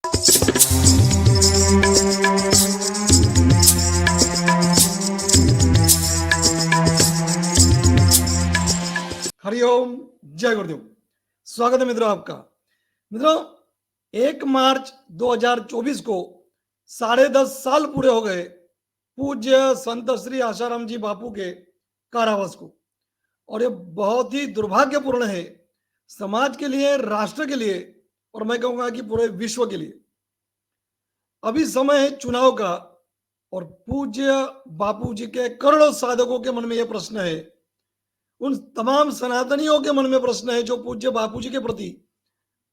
हरिओम, जय गुरुदेव। स्वागत है मित्रों आपका। मित्रों, 1 मार्च 2024 को 10.5 साल पूरे हो गए पूज्य संत श्री आशाराम जी बापू के कारावास को, और ये बहुत ही दुर्भाग्यपूर्ण है समाज के लिए, राष्ट्र के लिए, और मैं कहूंगा कि पूरे विश्व के लिए। अभी समय है चुनाव का, और पूज्य बापू जी के करोड़ों साधकों के मन में यह प्रश्न है, उन तमाम सनातनियों के मन में प्रश्न है जो पूज्य बापू जी के प्रति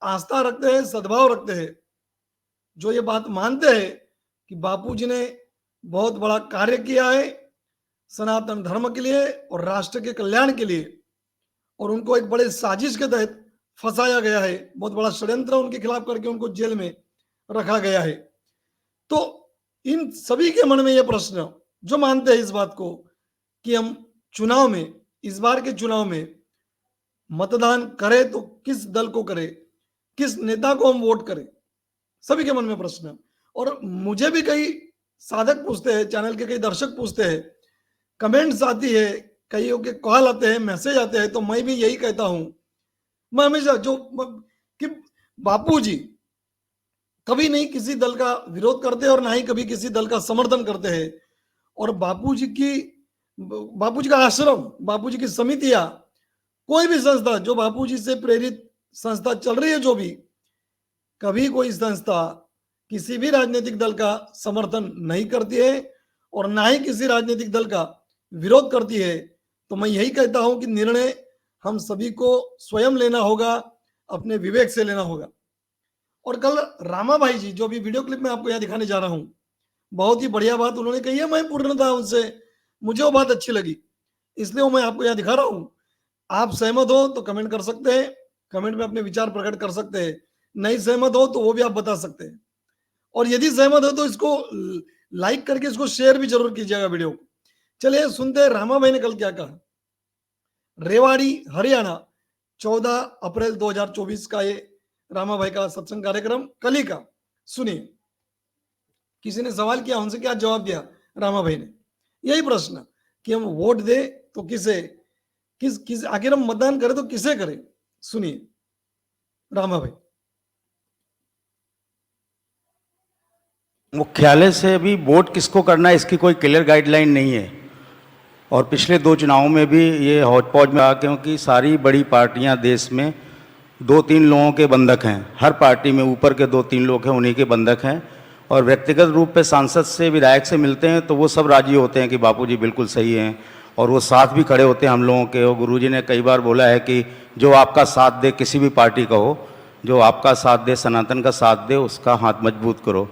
आस्था रखते हैं, सद्भाव रखते हैं, जो ये बात मानते हैं कि बापू जी ने बहुत बड़ा कार्य किया है सनातन धर्म के लिए और राष्ट्र के कल्याण के लिए, और उनको एक बड़े साजिश के तहत फंसाया गया है, बहुत बड़ा षड्यंत्र उनके खिलाफ करके उनको जेल में रखा गया है। तो इन सभी के मन में यह प्रश्न, जो मानते हैं इस बात को कि हम चुनाव में, इस बार के चुनाव में मतदान करें तो किस दल को करें, किस नेता को हम वोट करें, सभी के मन में प्रश्न। और मुझे भी कई साधक पूछते हैं, चैनल के कई दर्शक पूछते हैं, कमेंट्स आती है, कईयों के कॉल आते हैं, मैसेज आते हैं, तो मैं भी यही कहता हूं, मैं हमेशा कि बापू जी कभी नहीं किसी दल का विरोध करते और ना ही कभी किसी दल का समर्थन करते हैं। और बापू जी का आश्रम, बापू जी की समितियां, कोई भी संस्था जो बापू जी से प्रेरित संस्था चल रही है, जो भी, कभी कोई संस्था किसी भी राजनीतिक दल का समर्थन नहीं करती है और ना ही किसी राजनीतिक दल का विरोध करती है। तो मैं यही कहता हूं कि निर्णय हम सभी को स्वयं लेना होगा, अपने विवेक से लेना होगा। और कल रामा भाई जी, जो भी वीडियो क्लिप में आपको यहाँ दिखाने जा रहा हूं, बहुत ही बढ़िया बात उन्होंने कही है, मैं पूर्णतः उनसे, मुझे वो बात अच्छी लगी, इसलिए वो मैं आपको यहाँ दिखा रहा हूं। आप सहमत हो तो कमेंट कर सकते हैं, कमेंट में अपने विचार प्रकट कर सकते हैं, नहीं सहमत हो तो वो भी आप बता सकते हैं, और यदि सहमत हो तो इसको लाइक करके इसको शेयर भी जरूर कीजिएगा वीडियो को। चलिए सुनते हैं रामा भाई ने कल क्या कहा। रेवाड़ी, हरियाणा, 14 अप्रैल 2024 का ये रामा भाई का सत्संग कार्यक्रम कल ही का, सुनिए। किसी ने सवाल किया, उनसे क्या जवाब दिया रामा भाई ने, यही प्रश्न कि हम वोट दे तो किस आखिर हम मतदान करें तो किसे करें। सुनिए रामा भाई। मुख्यालय से अभी वोट किसको करना है इसकी कोई क्लियर गाइडलाइन नहीं है, और पिछले 2 चुनावों में भी ये हौच पौच में आ, क्योंकि सारी बड़ी पार्टियां देश में 2-3 लोगों के बंधक हैं, हर पार्टी में ऊपर के 2-3 लोग हैं, उन्हीं के बंधक हैं, और व्यक्तिगत रूप पे सांसद से, विधायक से मिलते हैं तो वो सब राजी होते हैं कि बापूजी बिल्कुल सही हैं, और वो साथ भी खड़े होते हैं हम लोगों के। और गुरुजी ने कई बार बोला है कि जो आपका साथ दे, किसी भी पार्टी का हो, जो आपका साथ दे, सनातन का साथ दे, उसका हाथ मजबूत करो।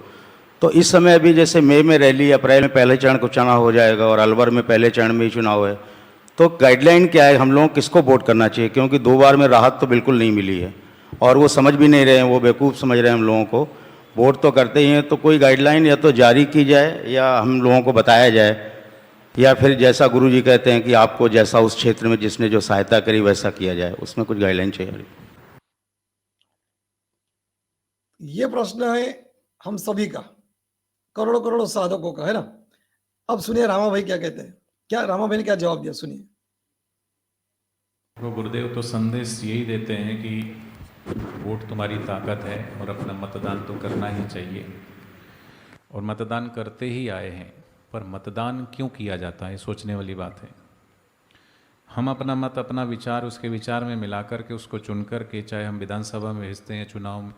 तो इस समय अभी जैसे मई में रैली, अप्रैल में पहले चरण को चुनाव हो जाएगा, और अलवर में पहले चरण में ही चुनाव है, तो गाइडलाइन क्या है, हम लोगों को किसको वोट करना चाहिए, क्योंकि 2 बार में राहत तो बिल्कुल नहीं मिली है, और वो समझ भी नहीं रहे हैं, वो बेवकूफ़ समझ रहे हैं हम लोगों को। वोट तो करते ही हैं, तो कोई गाइडलाइन या तो जारी की जाए या हम लोगों को बताया जाए, या फिर जैसा गुरुजी कहते हैं कि आपको जैसा उस क्षेत्र में जिसने जो सहायता करी वैसा किया जाए, उसमें कुछ गाइडलाइन चाहिए। ये प्रश्न है हम सभी का, करोड़ों करोड़ों साधकों का, है ना। अब सुनिए रामा भाई क्या कहते हैं, क्या रामा भाई ने क्या जवाब दिया, सुनिए। वो गुरुदेव तो संदेश यही देते हैं कि वोट तुम्हारी ताकत है और अपना मतदान तो करना ही चाहिए, और मतदान करते ही आए हैं, पर मतदान क्यों किया जाता है, सोचने वाली बात है। हम अपना मत, अपना विचार उसके विचार में मिला कर के, उसको चुन कर के, चाहे हम विधानसभा में भेजते हैं, चुनाव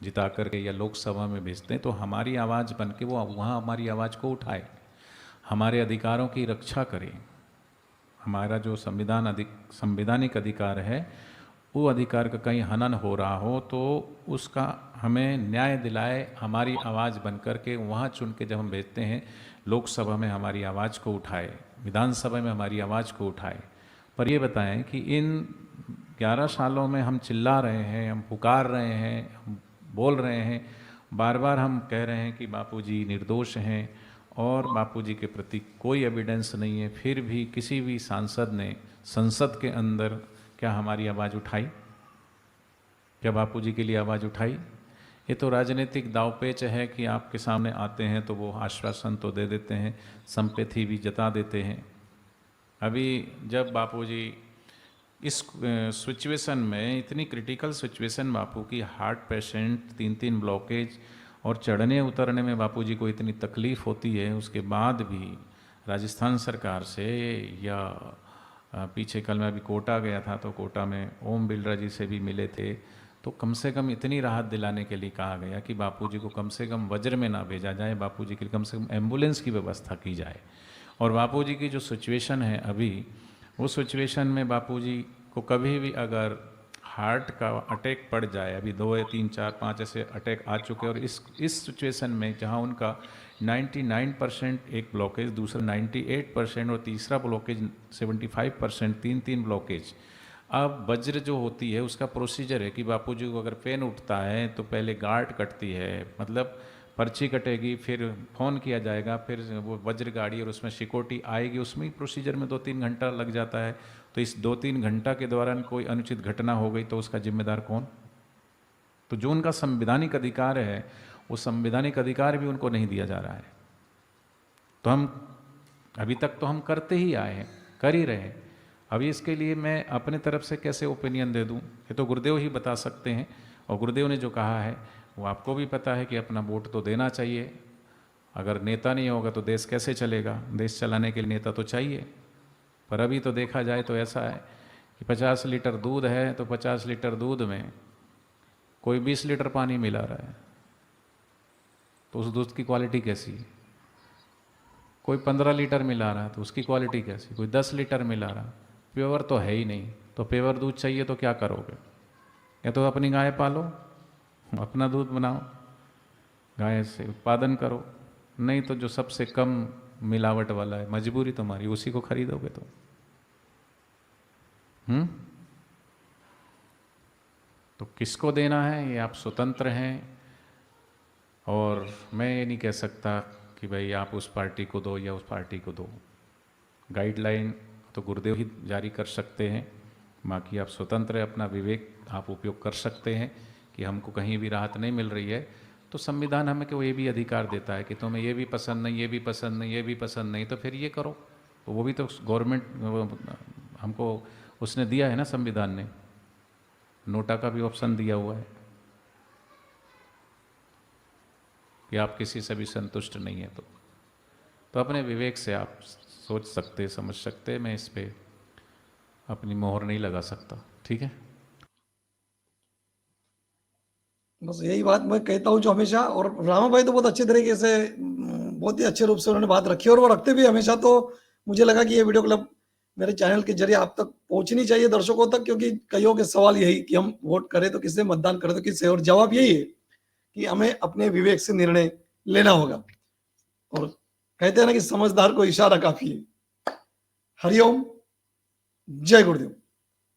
जिता कर के, या लोकसभा में भेजते हैं, तो हमारी आवाज़ बन के वो वहाँ हमारी आवाज़ को उठाए, हमारे अधिकारों की रक्षा करे। हमारा जो संवैधानिक अधिकार है, वो अधिकार का कहीं हनन हो रहा हो तो उसका हमें न्याय दिलाए, हमारी आवाज़ बन कर के वहाँ चुन के जब हम भेजते हैं, लोकसभा में हमारी आवाज़ को उठाए, विधानसभा में हमारी आवाज़ को उठाए। पर ये बताएं कि इन 11 सालों में हम चिल्ला रहे हैं, हम पुकार रहे हैं, हम बोल रहे हैं, बार बार हम कह रहे हैं कि बापूजी निर्दोष हैं और बापूजी के प्रति कोई एविडेंस नहीं है, फिर भी किसी भी सांसद ने संसद के अंदर क्या हमारी आवाज़ उठाई? क्या बापूजी के लिए आवाज़ उठाई? ये तो राजनीतिक दावपेच है कि आपके सामने आते हैं तो वो आश्वासन तो दे देते हैं, संपत्ति भी जता देते हैं। अभी जब बापूजी इस सिचुएशन में, इतनी क्रिटिकल सिचुएशन बापू की, हार्ट पेशेंट, 3 ब्लॉकेज, और चढ़ने उतरने में बापूजी को इतनी तकलीफ़ होती है, उसके बाद भी राजस्थान सरकार से या पीछे कल मैं अभी कोटा गया था तो कोटा में ओम बिरला जी से भी मिले थे, तो कम से कम इतनी राहत दिलाने के लिए कहा गया कि बापूजी को कम से कम वज्र में ना भेजा जाए, बापूजी के लिए कम से कम एम्बुलेंस की व्यवस्था की जाए। और बापूजी की जो सिचुएशन है अभी, उस सिचुएशन में बापूजी को कभी भी अगर हार्ट का अटैक पड़ जाए, अभी 2 या 3 4 5 ऐसे अटैक आ चुके हैं, और इस सिचुएशन में जहां उनका 99% एक ब्लॉकेज, दूसरा 98% और तीसरा ब्लॉकेज 75%, 3 ब्लॉकेज। अब वज्र जो होती है उसका प्रोसीजर है कि बापूजी को अगर पेन उठता है तो पहले गार्ड कटती है, मतलब पर्ची कटेगी, फिर फ़ोन किया जाएगा, फिर वो वज्र गाड़ी और उसमें सिक्योरिटी आएगी, उसमें ही प्रोसीजर में 2-3 घंटा लग जाता है। तो इस 2-3 घंटा के दौरान कोई अनुचित घटना हो गई तो उसका जिम्मेदार कौन? तो जो उनका संवैधानिक अधिकार है, वो संवैधानिक अधिकार भी उनको नहीं दिया जा रहा है। तो हम अभी तक तो हम करते ही आए हैं, कर ही रहे हैं। अभी इसके लिए मैं अपने तरफ से कैसे ओपिनियन दे दूं, ये तो गुरुदेव ही बता सकते हैं। और गुरुदेव ने जो कहा है वो आपको भी पता है कि अपना वोट तो देना चाहिए। अगर नेता नहीं होगा तो देश कैसे चलेगा? देश चलाने के लिए नेता तो चाहिए। पर अभी तो देखा जाए तो ऐसा है कि 50 लीटर दूध है तो 50 लीटर दूध में कोई 20 लीटर पानी मिला रहा है, तो उस दूध की क्वालिटी कैसी है? कोई 15 लीटर मिला रहा है तो उसकी क्वालिटी कैसी? कोई 10 लीटर मिला रहा, प्योर तो है ही नहीं। तो प्योर दूध चाहिए तो क्या करोगे? या तो अपनी गाय पालो, अपना दूध बनाओ, गाय से उत्पादन करो, नहीं तो जो सबसे कम मिलावट वाला है, मजबूरी तुम्हारी, उसी को खरीदोगे तो। तो किसको देना है ये आप स्वतंत्र हैं, और मैं ये नहीं कह सकता कि भाई आप उस पार्टी को दो या उस पार्टी को दो। गाइडलाइन तो गुरुदेव ही जारी कर सकते हैं, बाकी आप स्वतंत्र है, अपना विवेक आप उपयोग कर सकते हैं कि हमको कहीं भी राहत नहीं मिल रही है तो संविधान हमें को ये भी अधिकार देता है कि तुम्हें ये भी पसंद नहीं, ये भी पसंद नहीं, ये भी पसंद नहीं, तो फिर ये करो। तो वो भी तो गवर्नमेंट हमको उसने दिया है ना, संविधान ने नोटा का भी ऑप्शन दिया हुआ है कि आप किसी से भी संतुष्ट नहीं है तो अपने विवेक से आप सोच सकते, समझ सकते। मैं इस पे अपनी मोहर नहीं लगा सकता, ठीक है? बस यही बात मैं कहता हूँ जो हमेशा, और रामा भाई तो बहुत अच्छे तरीके से, बहुत ही अच्छे रूप से उन्होंने बात रखी और वो रखते भी हमेशा। तो मुझे लगा कि ये वीडियो क्लब मेरे चैनल के जरिए आप तक पहुंचनी चाहिए, दर्शकों तक, क्योंकि कईयों के सवाल यही कि हम वोट करें तो किससे, मतदान करें तो किससे, और जवाब यही है कि हमें अपने विवेक से निर्णय लेना होगा। और कहते हैं ना कि समझदार को इशारा काफी है। हरिओम, जय गुरुदेव।